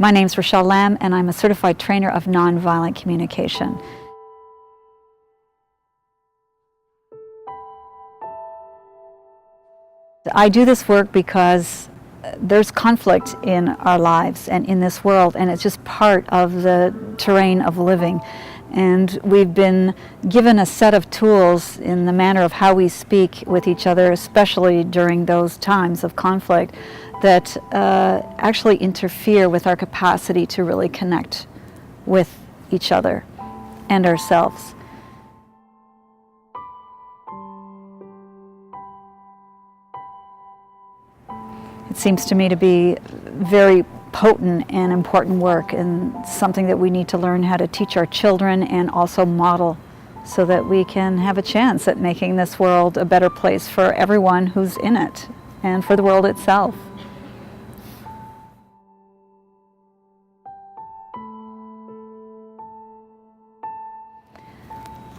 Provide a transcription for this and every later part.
My name's Rachelle Lamb, and I'm a certified trainer of nonviolent communication. I do this work because there's conflict in our lives and in this world, and it's just part of the terrain of living. And we've been given a set of tools in the manner of how we speak with each other, especially during those times of conflict, that actually interfere with our capacity to really connect with each other and ourselves. It seems to me to be very potent and important work, and something that we need to learn how to teach our children and also model, so that we can have a chance at making this world a better place for everyone who's in it and for the world itself.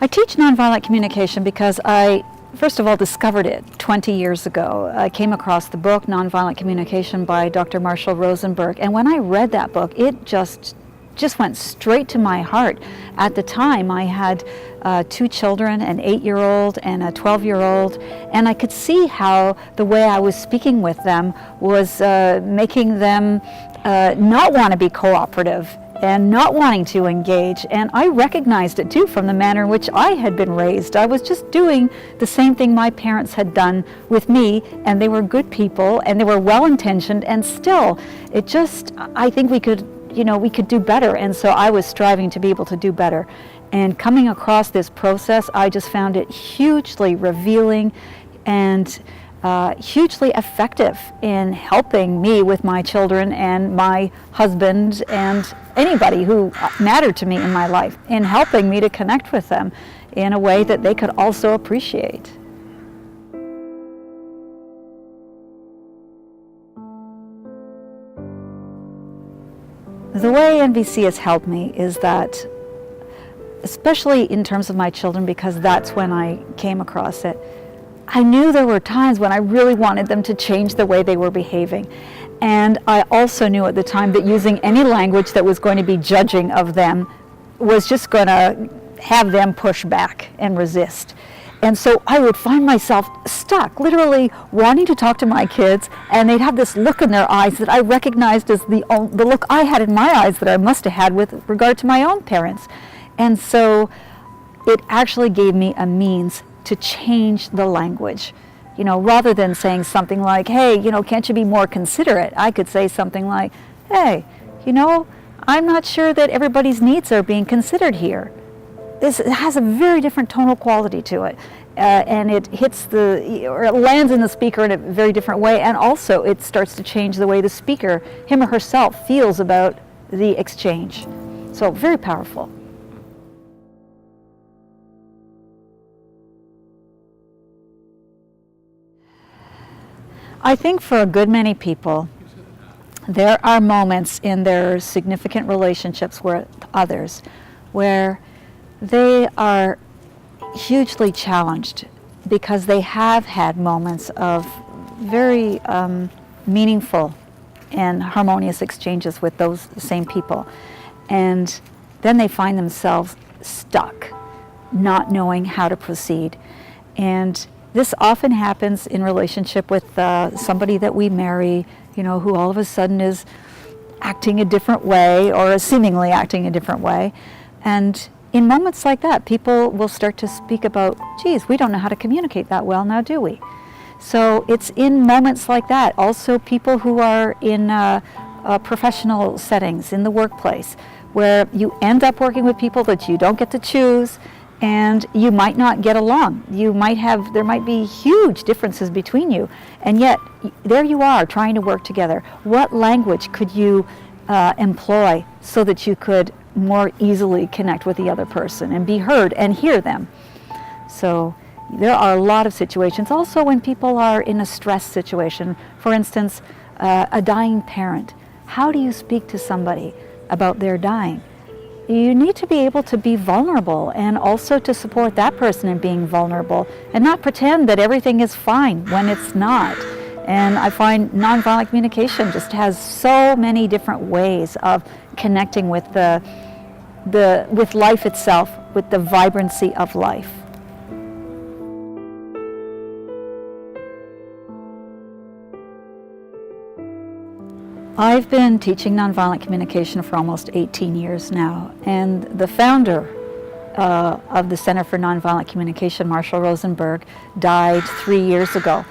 I teach nonviolent communication because I, first of all, discovered it 20 years ago. I came across the book Nonviolent Communication by Dr. Marshall Rosenberg, and when I read that book, it just went straight to my heart. At the time, I had 2 children, an 8-year-old and a 12-year-old, and I could see how the way I was speaking with them was making them not want to be cooperative and not wanting to engage. And I recognized it too from the manner in which I had been raised. I was just doing the same thing my parents had done with me, and they were good people and they were well-intentioned, and still it just, I think we could do better. And so I was striving to be able to do better. And coming across this process, I just found it hugely revealing and hugely effective in helping me with my children and my husband and anybody who mattered to me in my life, in helping me to connect with them in a way that they could also appreciate. The way NVC has helped me is that, especially in terms of my children, because that's when I came across it, I knew there were times when I really wanted them to change the way they were behaving. And I also knew at the time that using any language that was going to be judging of them was just going to have them push back and resist. And so I would find myself stuck, literally wanting to talk to my kids, and they'd have this look in their eyes that I recognized as the look I had in my eyes that I must have had with regard to my own parents. And so it actually gave me a means to change the language. Rather than saying something like, hey, can't you be more considerate? I could say something like, hey, I'm not sure that everybody's needs are being considered here. This has a very different tonal quality to it. And it it lands in the speaker in a very different way. And also it starts to change the way the speaker, him or herself, feels about the exchange. So very powerful. I think for a good many people, there are moments in their significant relationships with others where they are hugely challenged because they have had moments of very meaningful and harmonious exchanges with those same people. And then they find themselves stuck, not knowing how to proceed. And this often happens in relationship with somebody that we marry, who all of a sudden is acting a different way or is seemingly acting a different way. And in moments like that, people will start to speak about, geez, we don't know how to communicate that well now, do we? So it's in moments like that. Also, people who are in professional settings, in the workplace, where you end up working with people that you don't get to choose, and you might not get along. There might be huge differences between you, and yet there you are trying to work together. What language could you employ so that you could more easily connect with the other person and be heard and hear them? So there are a lot of situations. Also when people are in a stress situation, for instance, a dying parent, how do you speak to somebody about their dying? You need to be able to be vulnerable and also to support that person in being vulnerable and not pretend that everything is fine when it's not. And I find nonviolent communication just has so many different ways of connecting with with life itself, with the vibrancy of life. I've been teaching nonviolent communication for almost 18 years now, and the founder of the Center for Nonviolent Communication, Rachelle Rosenberg, died 3 years ago.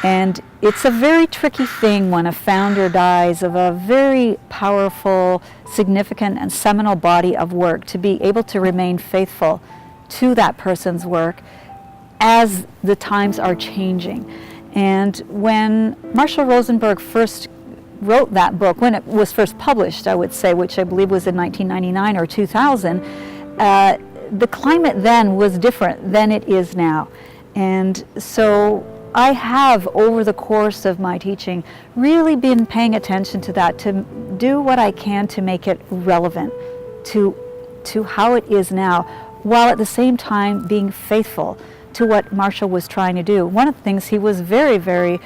And it's a very tricky thing when a founder dies of a very powerful, significant, and seminal body of work, to be able to remain faithful to that person's work as the times are changing. And when Rachelle Rosenberg first wrote that book, when it was first published, I would say, which I believe was in 1999 or 2000, the climate then was different than it is now. And so I have, over the course of my teaching, really been paying attention to that, to do what I can to make it relevant to how it is now, while at the same time being faithful to what Rachelle was trying to do. One of the things he was very, very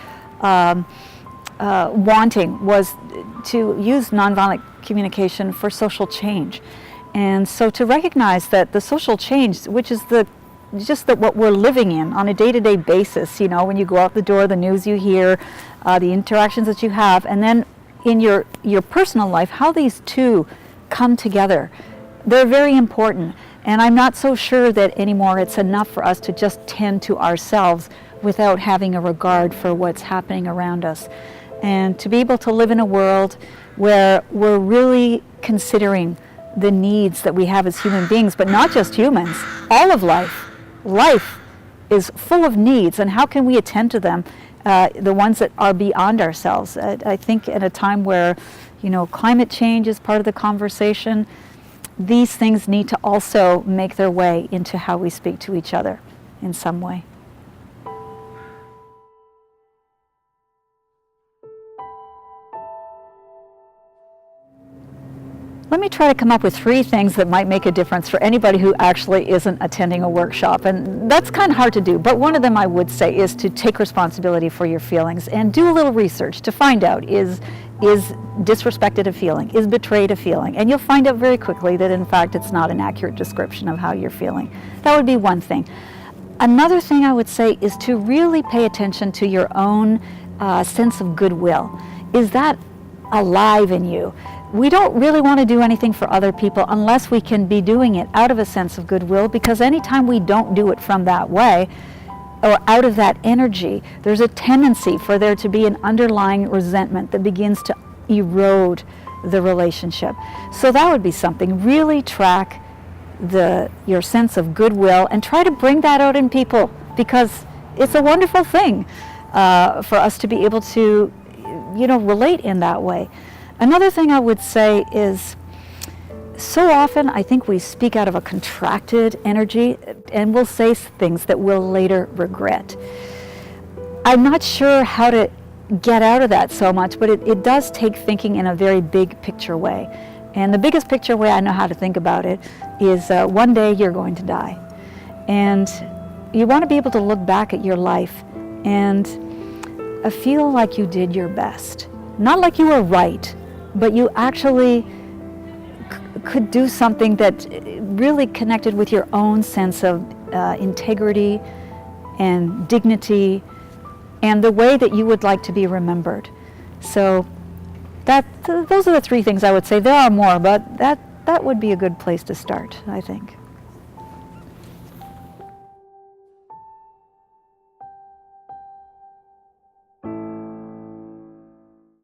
wanting was to use nonviolent communication for social change. And so to recognize that the social change, which is what we're living in on a day-to-day basis, you know, when you go out the door, the news you hear, the interactions that you have, and then in your personal life, how these two come together, they're very important. And I'm not so sure that anymore it's enough for us to just tend to ourselves without having a regard for what's happening around us. And to be able to live in a world where we're really considering the needs that we have as human beings, but not just humans, all of life. Life is full of needs, and how can we attend to them, the ones that are beyond ourselves? I think at a time where, you know, climate change is part of the conversation, these things need to also make their way into how we speak to each other in some way. Let me try to come up with 3 things that might make a difference for anybody who actually isn't attending a workshop. And that's kind of hard to do, but one of them I would say is to take responsibility for your feelings and do a little research to find out, is disrespected a feeling? Is betrayed a feeling? And you'll find out very quickly that in fact it's not an accurate description of how you're feeling. That would be one thing. Another thing I would say is to really pay attention to your own sense of goodwill. Is that alive in you? We don't really want to do anything for other people unless we can be doing it out of a sense of goodwill, because anytime we don't do it from that way, or out of that energy, there's a tendency for there to be an underlying resentment that begins to erode the relationship. So that would be something. Really track your sense of goodwill and try to bring that out in people, because it's a wonderful thing for us to be able to, you know, relate in that way. Another thing I would say is, so often I think we speak out of a contracted energy and we'll say things that we'll later regret. I'm not sure how to get out of that so much, but it does take thinking in a very big picture way. And the biggest picture way I know how to think about it is one day you're going to die. And you want to be able to look back at your life and feel like you did your best. Not like you were right, but you actually could do something that really connected with your own sense of integrity and dignity and the way that you would like to be remembered. So those are the 3 things I would say. There are more, but that would be a good place to start, I think.